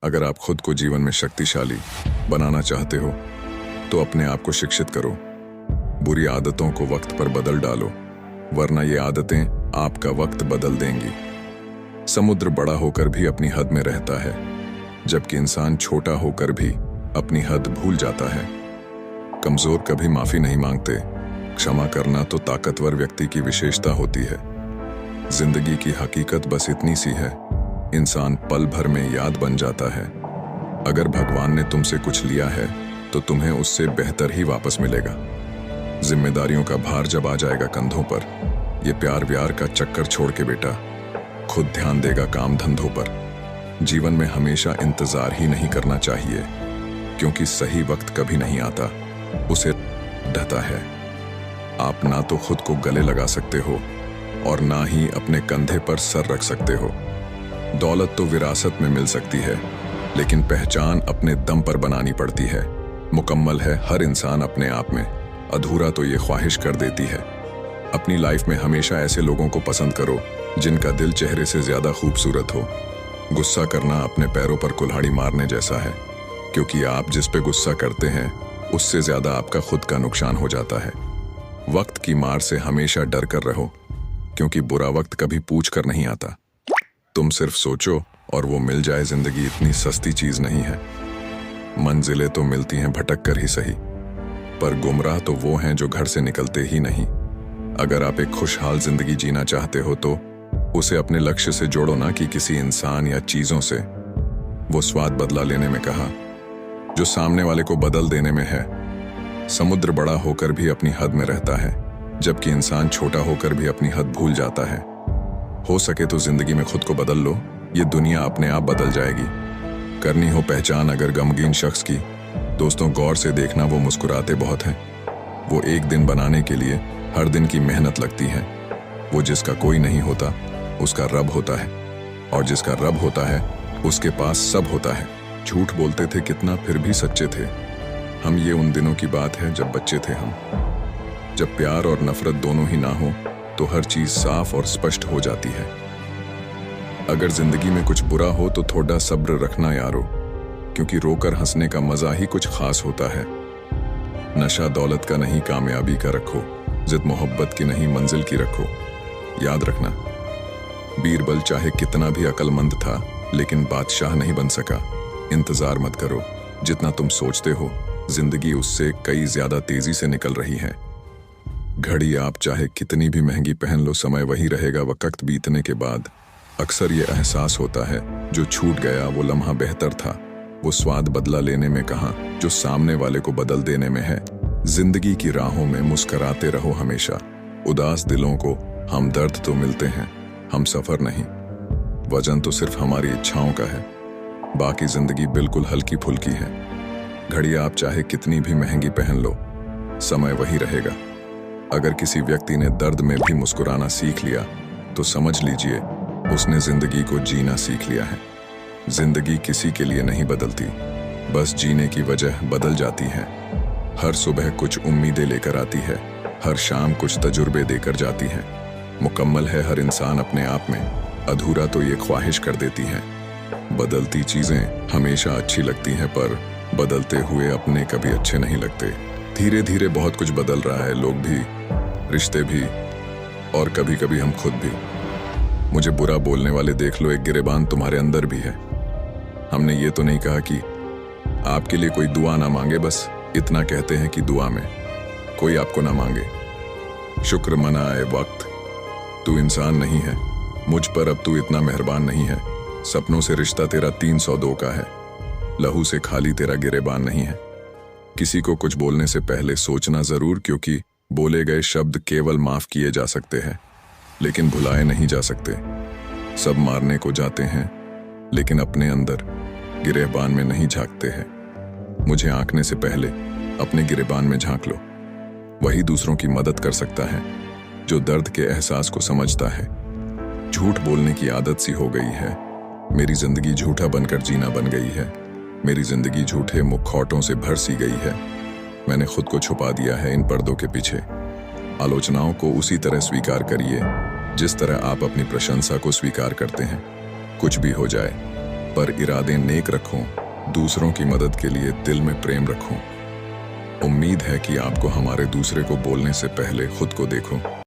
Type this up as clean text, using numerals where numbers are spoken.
अगर आप खुद को जीवन में शक्तिशाली बनाना चाहते हो तो अपने आप को शिक्षित करो। बुरी आदतों को वक्त पर बदल डालो, वरना ये आदतें आपका वक्त बदल देंगी। समुद्र बड़ा होकर भी अपनी हद में रहता है, जबकि इंसान छोटा होकर भी अपनी हद भूल जाता है। कमजोर कभी माफी नहीं मांगते, क्षमा करना तो ताकतवर व्यक्ति की विशेषता होती है। जिंदगी की हकीकत बस इतनी सी है, इंसान पल भर में याद बन जाता है। अगर भगवान ने तुमसे कुछ लिया है तो तुम्हें उससे बेहतर ही वापस मिलेगा। जिम्मेदारियों का भार जब आ जाएगा कंधों पर, ये प्यार व्यार का चक्कर छोड़ के बेटा खुद ध्यान देगा काम धंधों पर। जीवन में हमेशा इंतजार ही नहीं करना चाहिए, क्योंकि सही वक्त कभी नहीं आता, उसे ढता है। आप ना तो खुद को गले लगा सकते हो और ना ही अपने कंधे पर सर रख सकते हो। दौलत तो विरासत में मिल सकती है, लेकिन पहचान अपने दम पर बनानी पड़ती है। मुकम्मल है हर इंसान अपने आप में, अधूरा तो ये ख्वाहिश कर देती है। अपनी लाइफ में हमेशा ऐसे लोगों को पसंद करो जिनका दिल चेहरे से ज्यादा खूबसूरत हो। गुस्सा करना अपने पैरों पर कुल्हाड़ी मारने जैसा है, क्योंकि आप जिस पे गुस्सा करते हैं उससे ज्यादा आपका खुद का नुकसान हो जाता है। वक्त की मार से हमेशा डर कर रहो, क्योंकि बुरा वक्त कभी पूछ कर नहीं आता। तुम सिर्फ सोचो और वो मिल जाए। जिंदगी इतनी सस्ती चीज नहीं है। मंजिलें तो मिलती हैं भटक कर ही सही, पर गुमराह तो वो हैं जो घर से निकलते ही नहीं। अगर आप एक खुशहाल जिंदगी जीना चाहते हो तो उसे अपने लक्ष्य से जोड़ो, ना कि किसी इंसान या चीजों से। वो स्वाद बदला लेने में कहा जो सामने वाले को बदल देने में है। समुद्र बड़ा होकर भी अपनी हद में रहता है, जबकि इंसान छोटा होकर भी अपनी हद भूल जाता है। हो सके तो जिंदगी में खुद को बदल लो, ये दुनिया अपने आप बदल जाएगी। करनी हो पहचान अगर गमगीन शख्स की, दोस्तों गौर से देखना वो मुस्कुराते बहुत हैं। वो एक दिन बनाने के लिए हर दिन की मेहनत लगती है। वो जिसका कोई नहीं होता उसका रब होता है, और जिसका रब होता है उसके पास सब होता है। झूठ बोलते थे कितना, फिर भी सच्चे थे हम। ये उन दिनों की बात है जब बच्चे थे हम, जब प्यार और नफरत दोनों ही ना हो तो हर चीज साफ और स्पष्ट हो जाती है। अगर जिंदगी में कुछ बुरा हो तो थोड़ा सब्र रखना यारो, क्योंकि रोकर हंसने का मजा ही कुछ खास होता है। नशा दौलत का नहीं, कामयाबी का रखो। जिद मोहब्बत की नहीं, मंजिल की रखो। याद रखना, बीरबल चाहे कितना भी अक्लमंद था, लेकिन बादशाह नहीं बन सका। इंतजार मत करो, जितना तुम सोचते हो जिंदगी उससे कई ज्यादा तेजी से निकल रही है। घड़ी आप चाहे कितनी भी महंगी पहन लो, समय वही रहेगा वक्त बीतने के बाद। अक्सर ये एहसास होता है जो छूट गया वो लम्हा बेहतर था। वो स्वाद बदला लेने में कहाँ, जो सामने वाले को बदल देने में है। जिंदगी की राहों में मुस्कुराते रहो हमेशा। उदास दिलों को हमदर्द तो मिलते हैं, हम सफर नहीं। वजन तो सिर्फ हमारी इच्छाओं का है, बाकी जिंदगी बिल्कुल हल्की फुल्की है। घड़ी आप चाहे कितनी भी महंगी पहन लो, समय वही रहेगा। अगर किसी व्यक्ति ने दर्द में भी मुस्कुराना सीख लिया तो समझ लीजिए उसने जिंदगी को जीना सीख लिया है। जिंदगी किसी के लिए नहीं बदलती, बस जीने की वजह बदल जाती है। हर सुबह कुछ उम्मीदें लेकर आती है, हर शाम कुछ तजुर्बे देकर जाती है। मुकम्मल है हर इंसान अपने आप में, अधूरा तो ये ख्वाहिश कर देती है। बदलती चीजें हमेशा अच्छी लगती हैं, पर बदलते हुए अपने कभी अच्छे नहीं लगते। धीरे धीरे बहुत कुछ बदल रहा है, लोग भी, रिश्ते भी, और कभी कभी हम खुद भी। मुझे बुरा बोलने वाले देख लो, एक गिरेबान तुम्हारे अंदर भी है। हमने ये तो नहीं कहा कि आपके लिए कोई दुआ ना मांगे, बस इतना कहते हैं कि दुआ में कोई आपको ना मांगे। शुक्र मनाए वक्त, तू इंसान नहीं है, मुझ पर अब तू इतना मेहरबान नहीं है। सपनों से रिश्ता तेरा 302 का है, लहू से खाली तेरा गिरेबान नहीं है। किसी को कुछ बोलने से पहले सोचना जरूर, क्योंकि बोले गए शब्द केवल माफ किए जा सकते हैं, लेकिन भुलाए नहीं जा सकते। सब मारने को जाते हैं, लेकिन अपने अंदर गिरेबान में नहीं झांकते हैं। मुझे आंकने से पहले अपने गिरेबान में झांक लो, वही दूसरों की मदद कर सकता है जो दर्द के एहसास को समझता है। झूठ बोलने की आदत सी हो गई है, मेरी जिंदगी झूठा बनकर जीना बन गई है। मेरी जिंदगी झूठे मुखौटों से भर सी गई है। मैंने खुद को छुपा दिया है इन पर्दों के पीछे। आलोचनाओं को उसी तरह स्वीकार करिए जिस तरह आप अपनी प्रशंसा को स्वीकार करते हैं। कुछ भी हो जाए, पर इरादे नेक रखो, दूसरों की मदद के लिए दिल में प्रेम रखो। उम्मीद है कि आपको हमारे दूसरे को बोलने से पहले खुद को देखो।